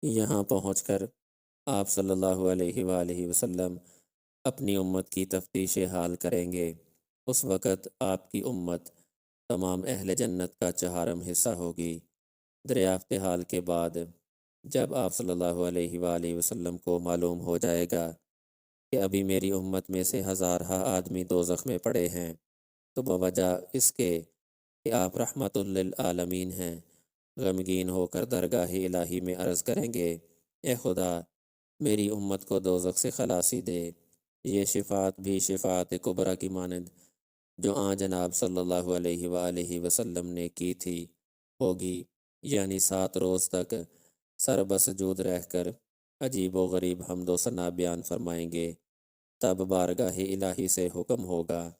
یہاں پہنچ کر آپ صلی اللہ علیہ وآلہ وسلم اپنی امت کی تفتیش حال کریں گے۔ اس وقت آپ کی امت تمام اہل جنت کا چہارم حصہ ہوگی۔ دریافت حال کے بعد جب آپ صلی اللہ علیہ وآلہ وسلم کو معلوم ہو جائے گا کہ ابھی میری امت میں سے ہزارہا آدمی دوزخ میں پڑے ہیں، تو بوجہ اس کے کہ آپ رحمت للعالمین ہیں، غمگین ہو کر درگاہ الہی میں عرض کریں گے، اے خدا، میری امت کو دوزخ سے خلاصی دے۔ یہ شفاعت بھی شفاعت کبریٰ کی مانند جو جناب صلی اللہ علیہ وآلہ وسلم نے کی تھی ہوگی، یعنی 7 روز تک سر بسجود رہ کر عجیب و غریب حمد و ثنا بیان فرمائیں گے۔ تب بارگاہ الہی سے حکم ہوگا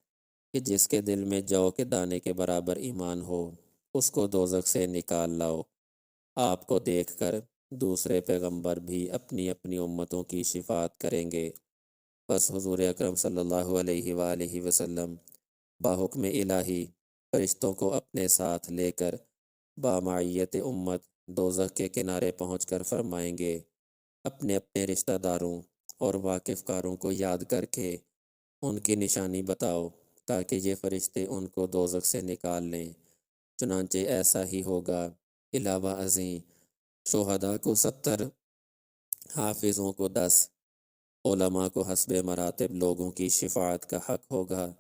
کہ جس کے دل میں جو کے دانے کے برابر ایمان ہو اس کو دوزخ سے نکال لاؤ۔ آپ کو دیکھ کر دوسرے پیغمبر بھی اپنی اپنی امتوں کی شفاعت کریں گے۔ بس حضور اکرم صلی اللہ علیہ وآلہ وسلم باحکم الہی فرشتوں کو اپنے ساتھ لے کر بامعیت امت دوزخ کے کنارے پہنچ کر فرمائیں گے، اپنے اپنے رشتہ داروں اور واقف کاروں کو یاد کر کے ان کی نشانی بتاؤ تاکہ یہ فرشتے ان کو دوزخ سے نکال لیں۔ چنانچہ ایسا ہی ہوگا۔ علاوہ ازیں شہداء کو 70، حافظوں کو 10، علماء کو حسب مراتب لوگوں کی شفاعت کا حق ہوگا۔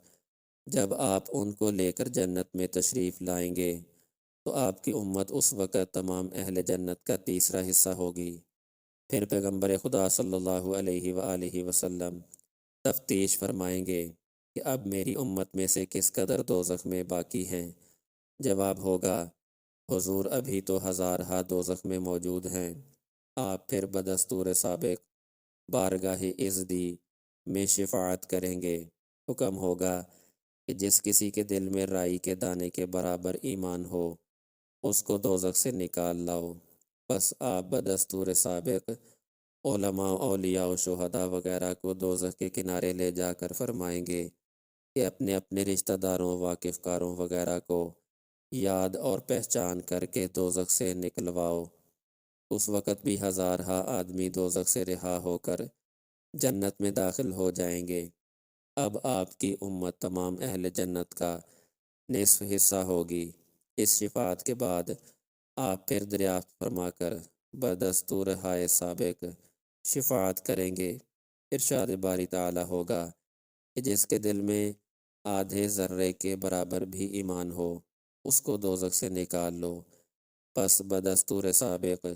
جب آپ ان کو لے کر جنت میں تشریف لائیں گے تو آپ کی امت اس وقت تمام اہل جنت کا تیسرا حصہ ہوگی۔ پھر پیغمبر خدا صلی اللہ علیہ وآلہ وسلم تفتیش فرمائیں گے کہ اب میری امت میں سے کس قدر دوزخ میں باقی ہیں۔ جواب ہوگا، حضور ابھی تو ہزارہا دوزخ میں موجود ہیں۔ آپ پھر بدستور سابق بارگاہ عزدی میں شفاعت کریں گے۔ حکم ہوگا کہ جس کسی کے دل میں رائی کے دانے کے برابر ایمان ہو اس کو دوزخ سے نکال لاؤ۔ بس آپ بدستور سابق علماء، اولیاء و شہداء وغیرہ کو دوزخ کے کنارے لے جا کر فرمائیں گے کہ اپنے اپنے رشتہ داروں، واقف کاروں وغیرہ کو یاد اور پہچان کر کے دوزخ سے نکلواؤ۔ اس وقت بھی ہزارہا آدمی دوزخ سے رہا ہو کر جنت میں داخل ہو جائیں گے۔ اب آپ کی امت تمام اہل جنت کا نصف حصہ ہوگی۔ اس شفاعت کے بعد آپ پھر دریافت فرما کر بدستور ہائے سابق شفاعت کریں گے۔ ارشاد باری تعالی ہوگا کہ جس کے دل میں آدھے ذرے کے برابر بھی ایمان ہو اس کو دوزخ سے نکال لو۔ پس بدستور سابق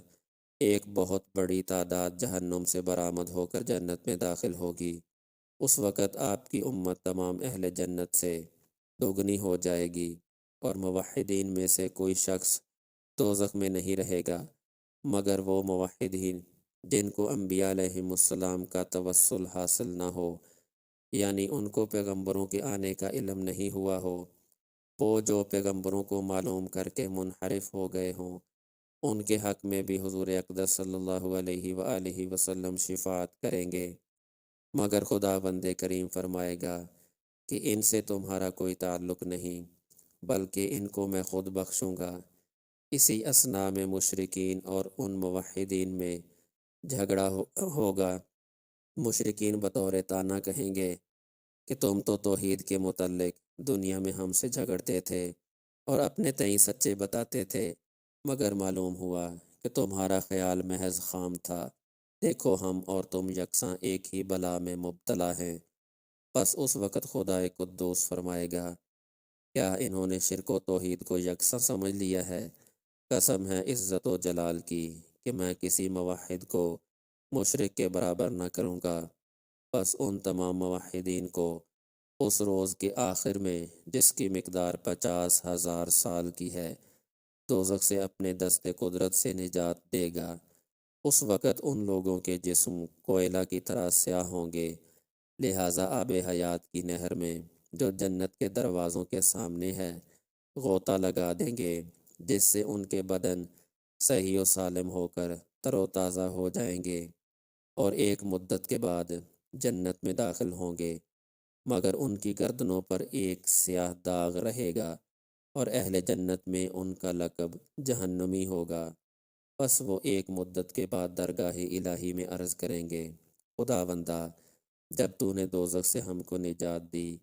ایک بہت بڑی تعداد جہنم سے برآمد ہو کر جنت میں داخل ہوگی۔ اس وقت آپ کی امت تمام اہل جنت سے دوگنی ہو جائے گی اور موحدین میں سے کوئی شخص دوزخ میں نہیں رہے گا مگر وہ موحدین جن کو انبیاء علیہم السلام کا توسل حاصل نہ ہو، یعنی ان کو پیغمبروں کے آنے کا علم نہیں ہوا ہو، وہ جو پیغمبروں کو معلوم کر کے منحرف ہو گئے ہوں، ان کے حق میں بھی حضور اقدس صلی اللہ علیہ وآلہ وسلم شفاعت کریں گے۔ مگر خدا بند کریم فرمائے گا کہ ان سے تمہارا کوئی تعلق نہیں، بلکہ ان کو میں خود بخشوں گا۔ اسی اثناء میں مشرکین اور ان موحدین میں جھگڑا ہوگا۔ مشرکین بطور طعنہ کہیں گے کہ تم تو توحید کے متعلق دنیا میں ہم سے جھگڑتے تھے اور اپنے تئیں سچے بتاتے تھے، مگر معلوم ہوا کہ تمہارا خیال محض خام تھا۔ دیکھو ہم اور تم یکساں ایک ہی بلا میں مبتلا ہیں۔ پس اس وقت خدا قدوس فرمائے گا، کیا انہوں نے شرک و توحید کو یکساں سمجھ لیا ہے؟ قسم ہے عزت و جلال کی کہ میں کسی موحد کو مشرک کے برابر نہ کروں گا۔ پس ان تمام موحدین کو اس روز کے آخر میں جس کی مقدار 50,000 سال کی ہے دوزخ سے اپنے دست قدرت سے نجات دے گا۔ اس وقت ان لوگوں کے جسم کوئلہ کی طرح سیاہ ہوں گے، لہٰذا آب حیات کی نہر میں جو جنت کے دروازوں کے سامنے ہے غوطہ لگا دیں گے، جس سے ان کے بدن صحیح و سالم ہو کر تر و تازہ ہو جائیں گے اور ایک مدت کے بعد جنت میں داخل ہوں گے، مگر ان کی گردنوں پر ایک سیاہ داغ رہے گا اور اہل جنت میں ان کا لقب جہنمی ہوگا۔ پس وہ ایک مدت کے بعد درگاہ الہی میں عرض کریں گے، خداوندا، جب تو نے دوزخ سے ہم کو نجات دی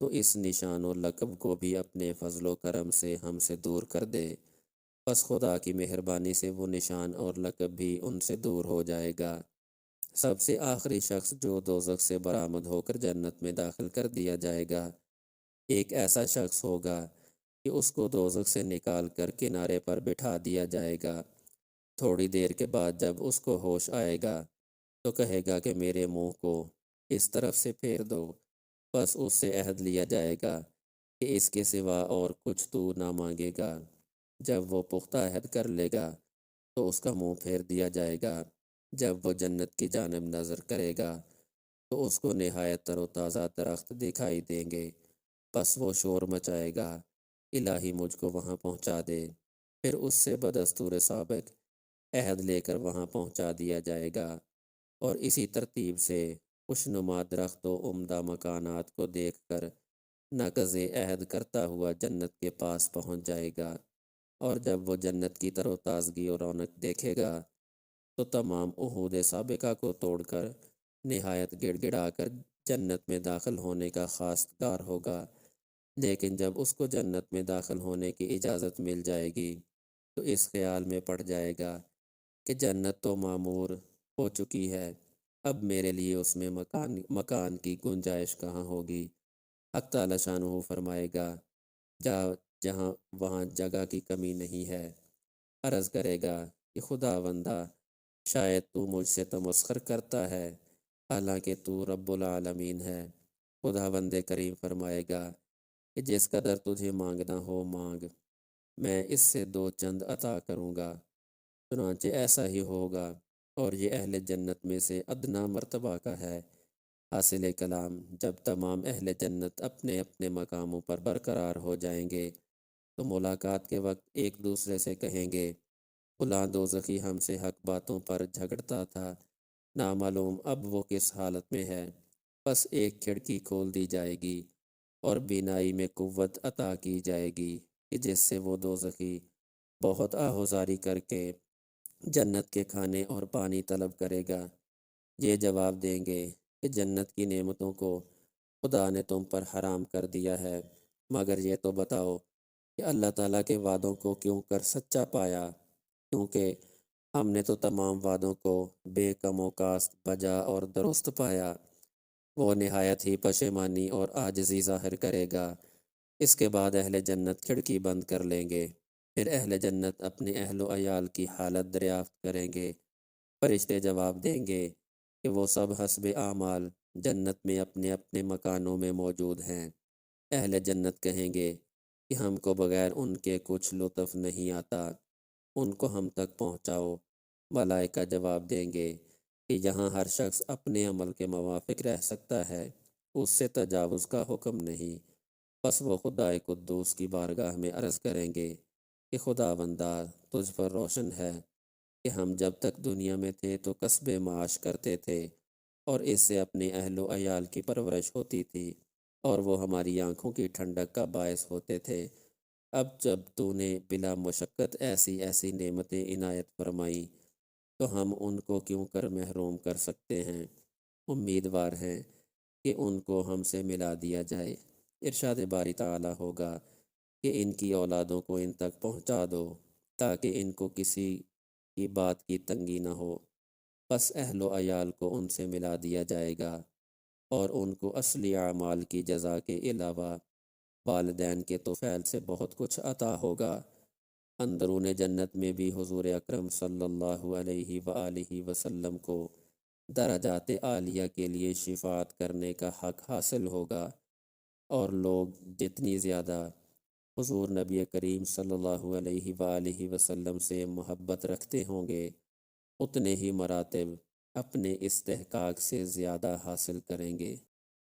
تو اس نشان و لقب کو بھی اپنے فضل و کرم سے ہم سے دور کر دے۔ پس خدا کی مہربانی سے وہ نشان اور لقب بھی ان سے دور ہو جائے گا۔ سب سے آخری شخص جو دوزخ سے برآمد ہو کر جنت میں داخل کر دیا جائے گا، ایک ایسا شخص ہوگا کہ اس کو دوزخ سے نکال کر کنارے پر بٹھا دیا جائے گا۔ تھوڑی دیر کے بعد جب اس کو ہوش آئے گا تو کہے گا کہ میرے منہ کو اس طرف سے پھیر دو۔ بس اس سے عہد لیا جائے گا کہ اس کے سوا اور کچھ تو نہ مانگے گا۔ جب وہ پختہ عہد کر لے گا تو اس کا منہ پھیر دیا جائے گا۔ جب وہ جنت کی جانب نظر کرے گا تو اس کو نہایت تر و تازہ درخت دکھائی دیں گے۔ بس وہ شور مچائے گا، الہی مجھ کو وہاں پہنچا دے۔ پھر اس سے بدستور سابق عہد لے کر وہاں پہنچا دیا جائے گا، اور اسی ترتیب سے خوشنما درخت و عمدہ مکانات کو دیکھ کر نقض عہد کرتا ہوا جنت کے پاس پہنچ جائے گا۔ اور جب وہ جنت کی تر و تازگی اور رونق دیکھے گا تو تمام عہود سابقہ کو توڑ کر نہایت گڑ گڑا کر جنت میں داخل ہونے کا خواستگار ہوگا۔ لیکن جب اس کو جنت میں داخل ہونے کی اجازت مل جائے گی تو اس خیال میں پڑ جائے گا کہ جنت تو معمور ہو چکی ہے، اب میرے لیے اس میں مکان کی گنجائش کہاں ہوگی۔ حق تعالی شانہ فرمائے گا، جا جہاں وہاں جگہ کی کمی نہیں ہے۔ عرض کرے گا کہ خداوندا، شاید تو مجھ سے تمسخر کرتا ہے، حالانکہ تو رب العالمین ہے۔ خداوند کریم فرمائے گا کہ جس قدر تجھے مانگنا ہو مانگ، میں اس سے دو چند عطا کروں گا۔ چنانچہ ایسا ہی ہوگا، اور یہ اہل جنت میں سے ادنا مرتبہ کا ہے۔ حاصل کلام، جب تمام اہل جنت اپنے اپنے مقاموں پر برقرار ہو جائیں گے تو ملاقات کے وقت ایک دوسرے سے کہیں گے، فلاں دوزخی ہم سے حق باتوں پر جھگڑتا تھا، نامعلوم اب وہ کس حالت میں ہے۔ بس ایک کھڑکی کھول دی جائے گی اور بینائی میں قوت عطا کی جائے گی کہ جس سے وہ دوزخی بہت آہوزاری کر کے جنت کے کھانے اور پانی طلب کرے گا۔ یہ جواب دیں گے کہ جنت کی نعمتوں کو خدا نے تم پر حرام کر دیا ہے، مگر یہ تو بتاؤ کہ اللہ تعالیٰ کے وعدوں کو کیوں کر سچا پایا، کیونکہ ہم نے تو تمام وعدوں کو بے کم و کاست بجا اور درست پایا۔ وہ نہایت ہی پشیمانی اور عاجزی ظاہر کرے گا۔ اس کے بعد اہل جنت کھڑکی بند کر لیں گے۔ پھر اہل جنت اپنے اہل و عیال کی حالت دریافت کریں گے۔ فرشتے جواب دیں گے کہ وہ سب حسب اعمال جنت میں اپنے اپنے مکانوں میں موجود ہیں۔ اہل جنت کہیں گے کہ ہم کو بغیر ان کے کچھ لطف نہیں آتا، ان کو ہم تک پہنچاؤ۔ ملائکہ جواب دیں گے کہ یہاں ہر شخص اپنے عمل کے موافق رہ سکتا ہے، اس سے تجاوز کا حکم نہیں۔ پس وہ خدائے قدوس کی بارگاہ میں عرض کریں گے کہ خداوندا، تجھ پر روشن ہے کہ ہم جب تک دنیا میں تھے تو کسب معاش کرتے تھے اور اس سے اپنے اہل و عیال کی پرورش ہوتی تھی، اور وہ ہماری آنکھوں کی ٹھنڈک کا باعث ہوتے تھے۔ اب جب تو نے بلا مشقت ایسی ایسی نعمتیں عنایت فرمائی تو ہم ان کو کیوں کر محروم کر سکتے ہیں؟ امیدوار ہیں کہ ان کو ہم سے ملا دیا جائے۔ ارشاد باری تعالیٰ ہوگا کہ ان کی اولادوں کو ان تک پہنچا دو تاکہ ان کو کسی کی بات کی تنگی نہ ہو۔ پس اہل و عیال کو ان سے ملا دیا جائے گا اور ان کو اصلی اعمال کی جزا کے علاوہ والدین کے طفیل سے بہت کچھ عطا ہوگا۔ اندرون جنت میں بھی حضور اکرم صلی اللہ علیہ وآلہ وسلم کو درجات عالیہ کے لیے شفاعت کرنے کا حق حاصل ہوگا، اور لوگ جتنی زیادہ حضور نبی کریم صلی اللہ علیہ وآلہ وسلم سے محبت رکھتے ہوں گے، اتنے ہی مراتب اپنے استحقاق سے زیادہ حاصل کریں گے۔